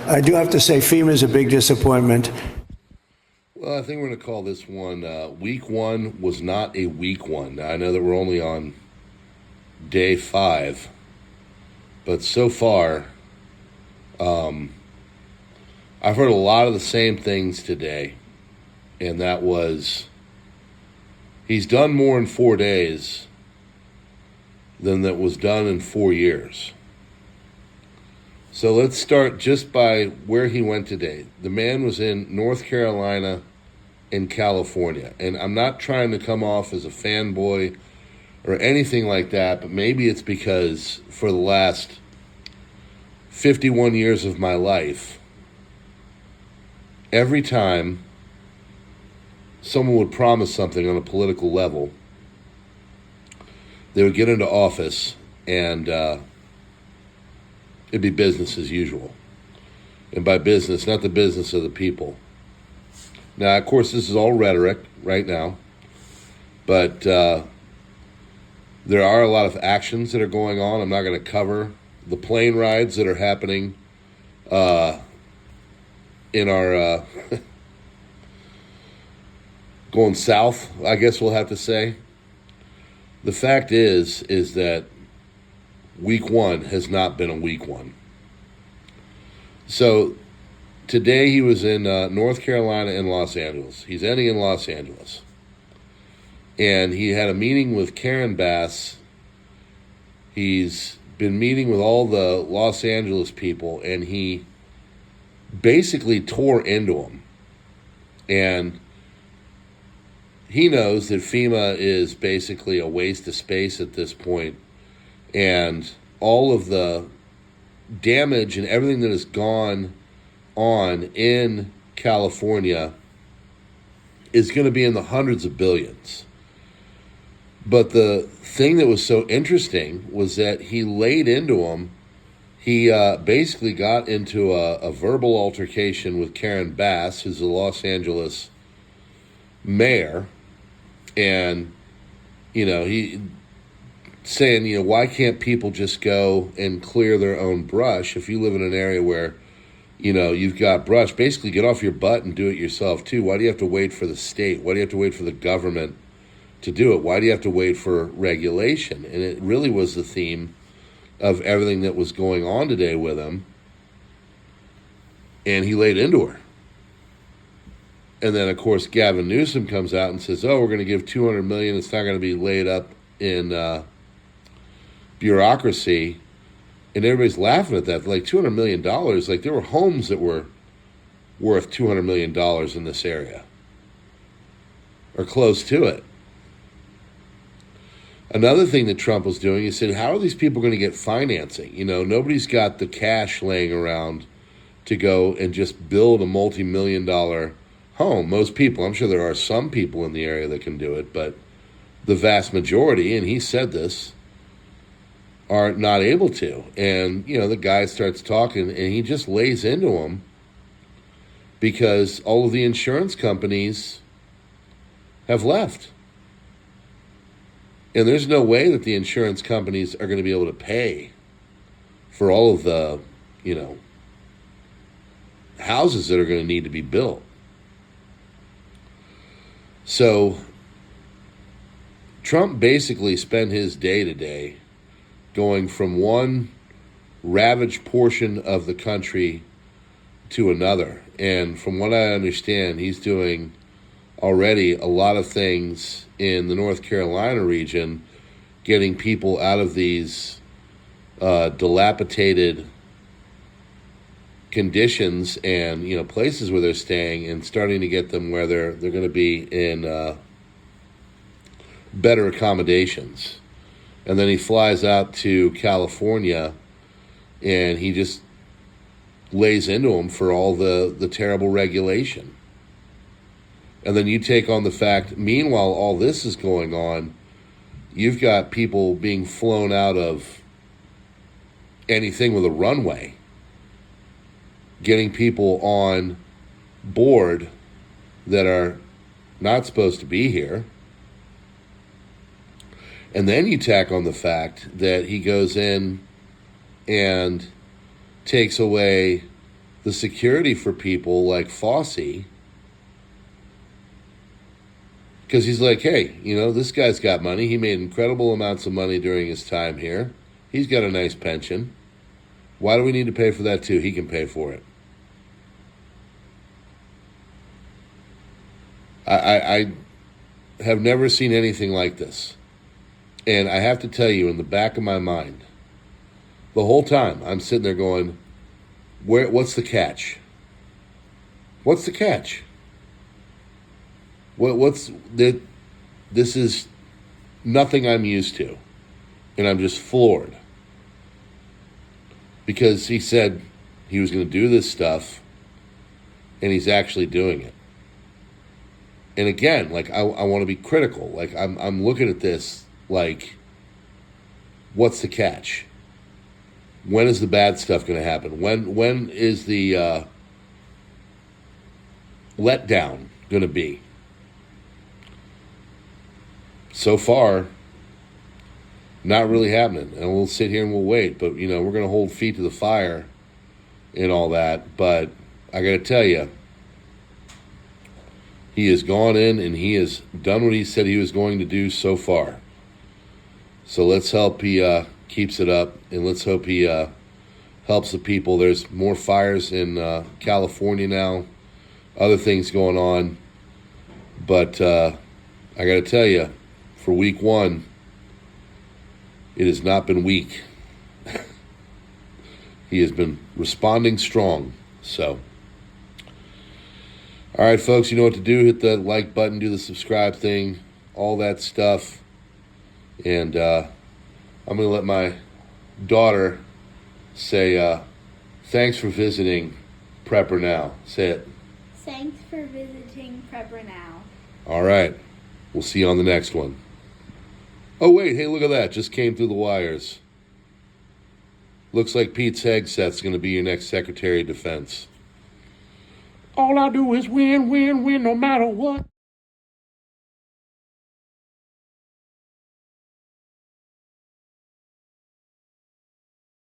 I do have to say FEMA is a big disappointment. Well, I think we're going to call this one week one was not a weak one. Now, I know that we're only on day 5, but so far, I've heard a lot of the same things today, and that was he's done more in 4 days than that was done in 4 years. So let's start just by where he went today. The man was in North Carolina and California. And I'm not trying to come off as a fanboy or anything like that, but maybe it's because for the last 51 years of my life, every time someone would promise something on a political level, they would get into office and it'd be business as usual. And by business, not the business of the people. Now, of course, this is all rhetoric right now, but there are a lot of actions that are going on. I'm not going to cover the plane rides that are happening in our going south, I guess we'll have to say. The fact is that week one has not been a weak one. So today he was in North Carolina and Los Angeles. He's ending in Los Angeles. And he had a meeting with Karen Bass. He's been meeting with all the Los Angeles people, and he basically tore into them. And he knows that FEMA is basically a waste of space at this point. And all of the damage and everything that has gone on in California is going to be in the hundreds of billions. But the thing that was so interesting was that he laid into him. He basically got into a verbal altercation with Karen Bass, who's the Los Angeles mayor. And, he saying, why can't people just go and clear their own brush? If you live in an area where, you've got brush, basically get off your butt and do it yourself too. Why do you have to wait for the state? Why do you have to wait for the government to do it? Why do you have to wait for regulation? And it really was the theme of everything that was going on today with him. And he laid into her. And then, of course, Gavin Newsom comes out and says, we're going to give $200 million. It's not going to be laid up in bureaucracy. And everybody's laughing at that. Like $200 million, like there were homes that were worth $200 million in this area. Or close to it. Another thing that Trump was doing, he said, how are these people going to get financing? Nobody's got the cash laying around to go and just build a multi-million-dollar home. Most people, I'm sure there are some people in the area that can do it, but the vast majority, and he said this, are not able to. And, the guy starts talking, and he just lays into him because all of the insurance companies have left. And there's no way that the insurance companies are going to be able to pay for all of the, houses that are going to need to be built. So Trump basically spent his day today going from one ravaged portion of the country to another. And from what I understand, he's doing already a lot of things in the North Carolina region, getting people out of these dilapidated conditions and places where they're staying, and starting to get them where they're going to be in better accommodations. And then he flies out to California, and he just lays into them for all the terrible regulation. And then you take on the fact, meanwhile, all this is going on, you've got people being flown out of anything with a runway, getting people on board that are not supposed to be here. And then you tack on the fact that he goes in and takes away the security for people like Fossey, because he's like, hey, you know, this guy's got money. He made incredible amounts of money during his time here. He's got a nice pension. Why do we need to pay for that too? He can pay for it. I have never seen anything like this. And I have to tell you, in the back of my mind, the whole time I'm sitting there going, what's the catch? What's the catch? What's that? This is nothing I'm used to. And I'm just floored. Because he said he was going to do this stuff, and he's actually doing it. And again, like, I want to be critical. Like, I'm looking at this like, what's the catch? When is the bad stuff going to happen? When is the letdown going to be? So far, not really happening. And we'll sit here and we'll wait. But, you know, we're going to hold feet to the fire and all that. But I got to tell you, he has gone in and he has done what he said he was going to do so far. So let's hope he keeps it up, and let's hope he helps the people. There's more fires in California now, other things going on. But I got to tell you, for week one, it has not been weak. He has been responding strong. So, all right, folks, you know what to do. Hit the like button, do the subscribe thing, all that stuff. And I'm going to let my daughter say, thanks for visiting PrepperNow. Say it. Thanks for visiting PrepperNow. All right. We'll see you on the next one. Oh, wait. Hey, look at that. Just came through the wires. Looks like Pete Hegseth's going to be your next Secretary of Defense. All I do is win, win, win, no matter what.